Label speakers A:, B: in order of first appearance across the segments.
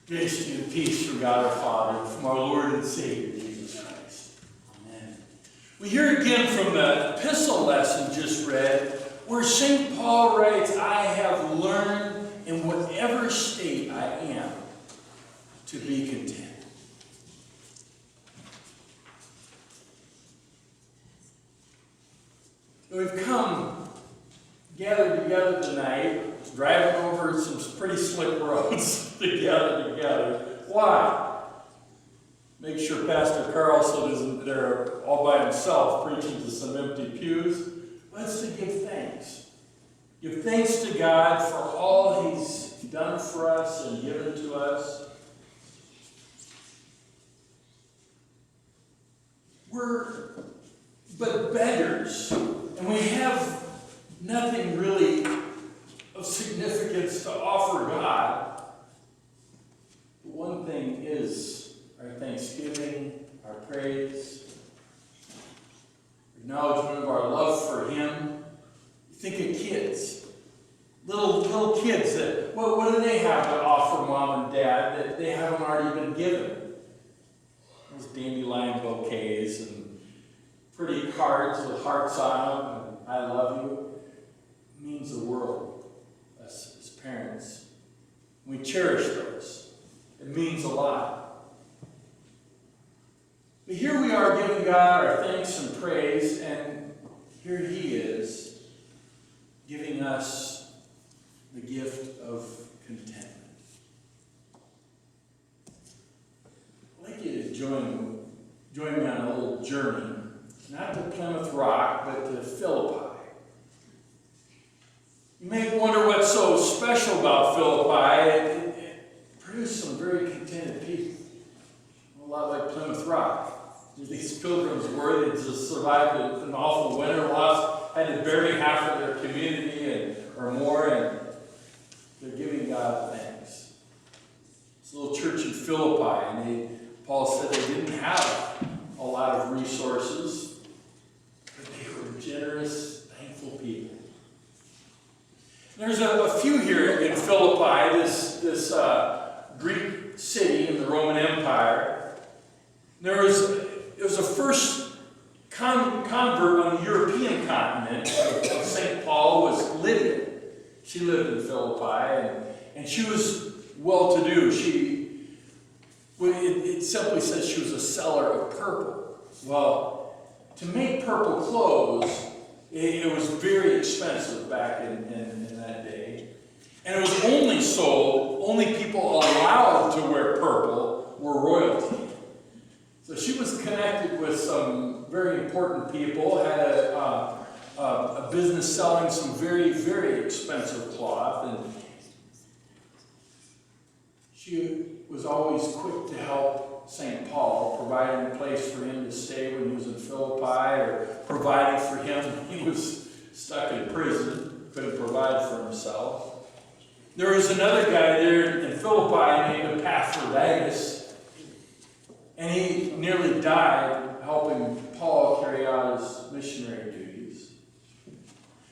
A: Grace to you and peace from God our Father, from our Lord and Savior, Jesus Christ. Amen. We hear again from the epistle lesson just read, where St. Paul writes, I have learned in whatever state I am to be content. We've come gathered together tonight, driving over some pretty slick roads together. Why? Make sure Pastor Carlson isn't there all by himself preaching to some empty pews. Let's to give thanks. Give thanks to God for all He's done for us and given to us. We're but beggars, and we have nothing really of significance to offer God. But one thing is our thanksgiving, our praise, acknowledgement of our love for Him. Think of kids, little kids that what do they have to offer mom and dad that they haven't already been given? Those dandelion bouquets and pretty cards with hearts on them and I love you. It means the world, us as parents. We cherish those. It means a lot. But here we are giving God our thanks and praise, and here He is giving us the gift of contentment. I'd like you to join me on a little journey, not to Plymouth Rock, but to Philippi. You may wonder what's so special about Philippi. It produced some very contented people. A lot like Plymouth Rock. These pilgrims were, they just survived an awful winter, had to bury half of their community or more, and they're giving God thanks. It's a little church in Philippi, and Paul said they didn't have a lot of resources, but they were generous, thankful people. There's a few here in Philippi, this Greek city in the Roman Empire. It was a first convert on the European continent of St. Paul was Lydia. She lived in Philippi, and she was well-to-do. It simply says she was a seller of purple. Well, to make purple clothes, it was very expensive back in that day. And it was only sold, only people allowed to wear purple were royalty. So she was connected with some very important people, had a business selling some very, very expensive cloth, and she was always quick to help St. Paul, providing a place for him to stay when he was in Philippi, or providing for him when he was stuck in prison, couldn't provide for himself. There was another guy there in Philippi named Epaphroditus, and he nearly died helping Paul carry out his missionary duties.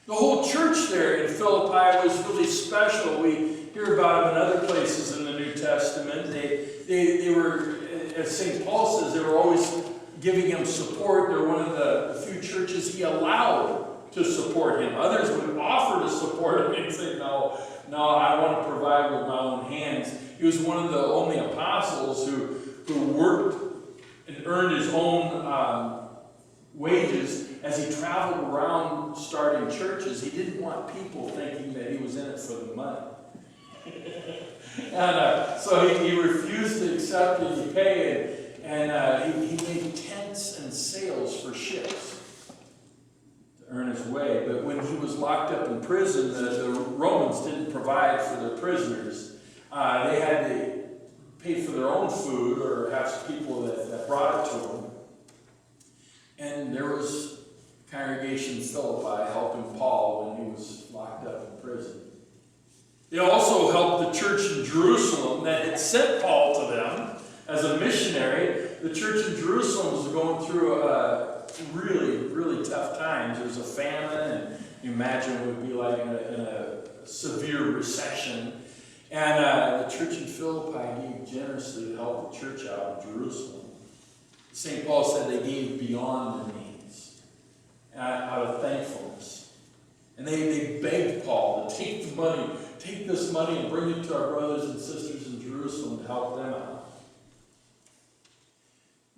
A: The whole church there in Philippi was really special. We hear about them in other places in the New Testament. They were, as St. Paul says, they were always giving him support. They're one of the few churches he allowed to support him. Others would offer to support him and say, no, I want to provide with my own hands. He was one of the only apostles who worked and earned his own wages as he traveled around starting churches. He didn't want people thinking that he was in it for the money. And so he refused to accept any pay, and he made tents and sails for ships to earn his way. But when he was locked up in prison, the Romans didn't provide for their prisoners. They had to pay for their own food or have people that brought it to them. And there was a congregation in Philippi helping Paul when he was locked up in prison. They also helped the church in Jerusalem that had sent Paul to them as a missionary. The church in Jerusalem was going through really, really tough times. There was a famine, and you imagine it would be like in a severe recession. And the church in Philippi gave generously to help the church out in Jerusalem. St. Paul said they gave beyond their means, out of thankfulness. And they begged Paul to take this money and bring it to our brothers and sisters in Jerusalem to help them out.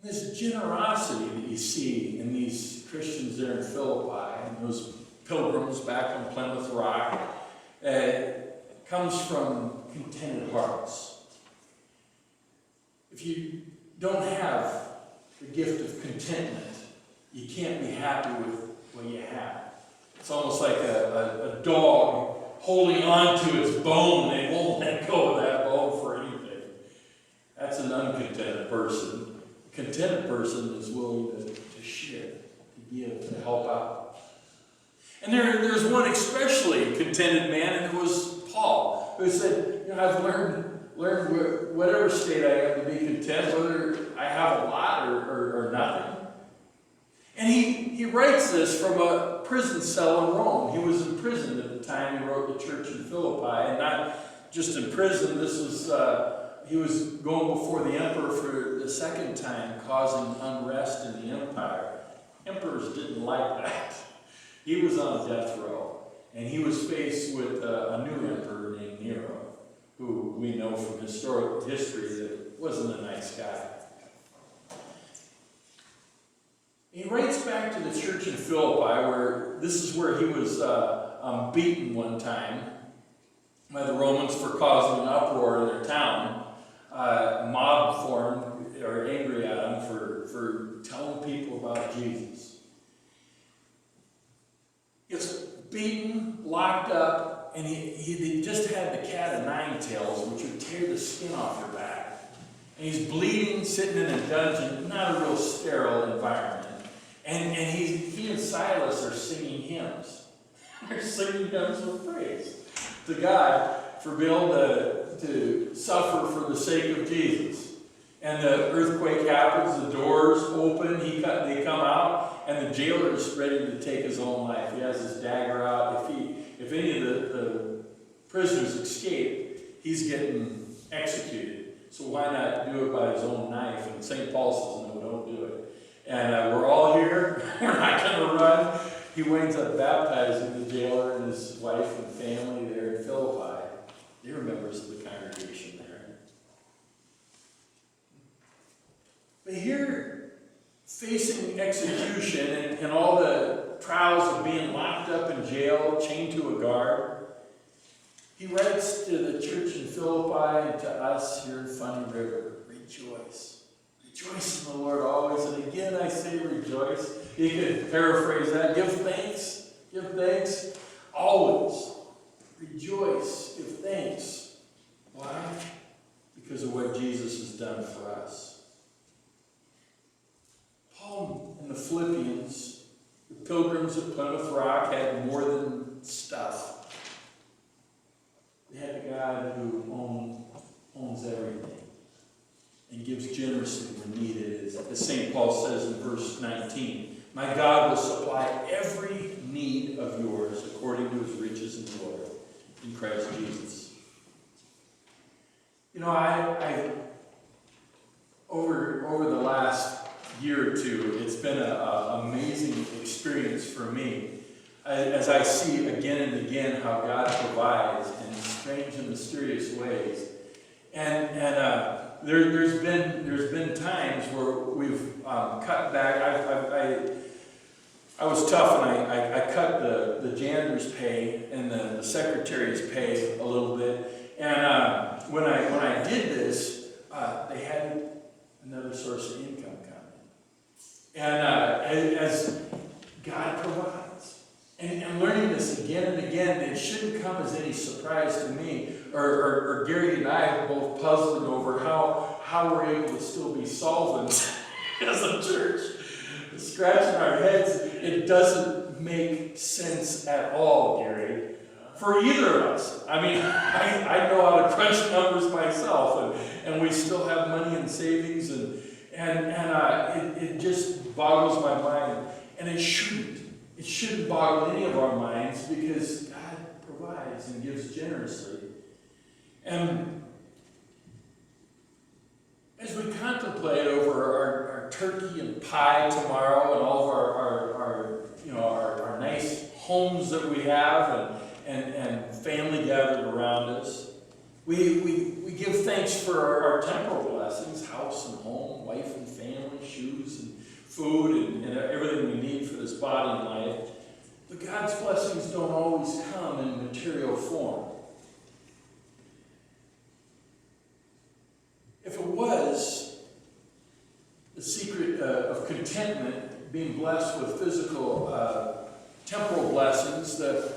A: And this generosity that you see in these Christians there in Philippi, and those pilgrims back on Plymouth Rock, comes from contented hearts. If you don't have the gift of contentment, you can't be happy with what you have. It's almost like a dog holding on to its bone. They won't let go of that bone for anything. That's an uncontented person. A contented person is willing to share, to give, to help out. And there's one especially contented man, and it was Paul, who said, I've learned whatever state I am to be content, whether I have a lot or nothing. And he writes this from a prison cell in Rome. He was in prison at the time he wrote the church in Philippi, and not just in prison. This was he was going before the emperor for the second time, causing unrest in the empire. Emperors didn't like that. He was on death row, and he was faced with a new emperor named Nero, who we know from historical history that wasn't a nice guy. He writes back to the church in Philippi, where this is where he was beaten one time by the Romans for causing an uproar in their town. A mob formed, or angry at him for telling people about Jesus. Gets beaten, locked up, and he just had the cat of nine tails, which would tear the skin off your back. And he's bleeding, sitting in a dungeon, not a real sterile environment. And he and Silas are singing hymns. They're singing hymns of praise to God for being able to suffer for the sake of Jesus. And the earthquake happens, the doors open, they come out, and the jailer is ready to take his own life. He has his dagger out. If any of the prisoners escape, he's getting executed. So why not do it by his own knife? And St. Paul says, no, don't do it. And we're all here. We're not going to run. He winds up baptizing the jailer and his wife and family there in Philippi. They were members of the congregation there. But here, facing execution and all the trials of being locked up in jail, chained to a guard, he writes to the church in Philippi and to us here in Funny River, rejoice. Rejoice in the Lord always. And again, I say rejoice. You could paraphrase that. Give thanks. Give thanks always. Rejoice. Give thanks. Why? Because of what Jesus has done for us. Paul and the Philippians, the pilgrims of Plymouth Rock, had more than stuff. They had a God who owns everything and gives generously when needed. As St. Paul says in verse 19, my God will supply every need of yours according to his riches and glory in Christ Jesus. I over the last year or two, it's been an amazing experience for me as I see again and again how God provides in strange and mysterious ways. And there's been times where we've cut back. I was tough, and I cut the janitor's pay and the secretary's pay a little bit. And when I did this, they had another source of income coming. And as God provides, and learning this again and again, it shouldn't come as any surprise to me. Or Gary and I are both puzzling over how we're able to still be solvent as a church. Scratching our heads, it doesn't make sense at all, Gary, for either of us. I mean, I know how to crunch numbers myself, and we still have money in savings, and it just boggles my mind. And it shouldn't boggle any of our minds, because God provides and gives generously. And turkey and pie tomorrow, and all of our nice homes that we have, and family gathered around us. We give thanks for our temporal blessings, house and home, wife and family, shoes and food, and everything we need for this body and life. But God's blessings don't always come in material form. If it was the secret of contentment, being blessed with physical, temporal blessings, the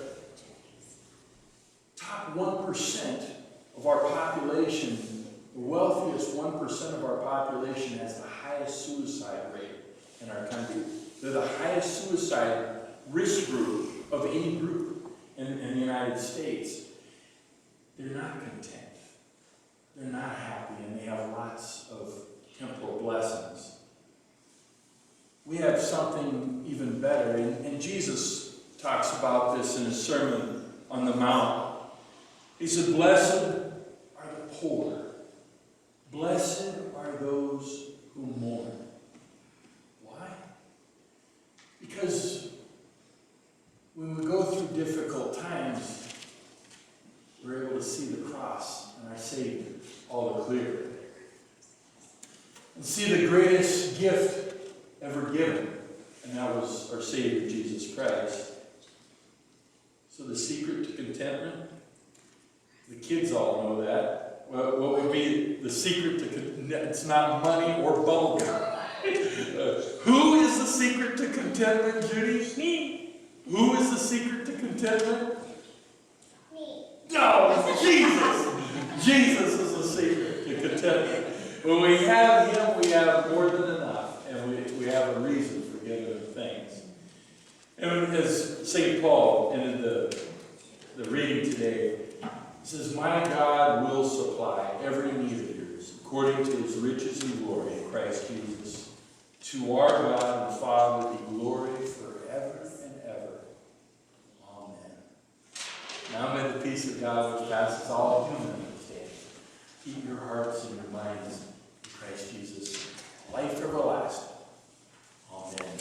A: top 1% of our population, the wealthiest 1% of our population, has the highest suicide rate in our country. They're the highest suicide risk group of any group in the United States. They're not content. They're not happy, and they have lots of temporal blessings. We have something even better, and Jesus talks about this in his Sermon on the Mount. He said, "Blessed are the poor. Blessed are those who mourn." Why? Because when we go through difficult times, we're able to see the cross and our Savior all the clearer. And see the greatest gift ever given, and that was our Savior, Jesus Christ. So the secret to contentment, the kids all know that. What would be the secret to contentment? It's not money or bubblegum. Who is the secret to contentment, Judy? Me. Who is the secret to contentment? Me. No, Jesus. Jesus is the secret to contentment. When we have him, we have more than enough, and we have a reason for giving him things. And as St. Paul ended the reading today, he says, "My God will supply every need of yours according to his riches and glory in Christ Jesus. To our God and Father be glory forever and ever. Amen." Now may the peace of God, which passes all human understanding, keep your hearts and your minds in Christ Jesus, life everlasting. Amen.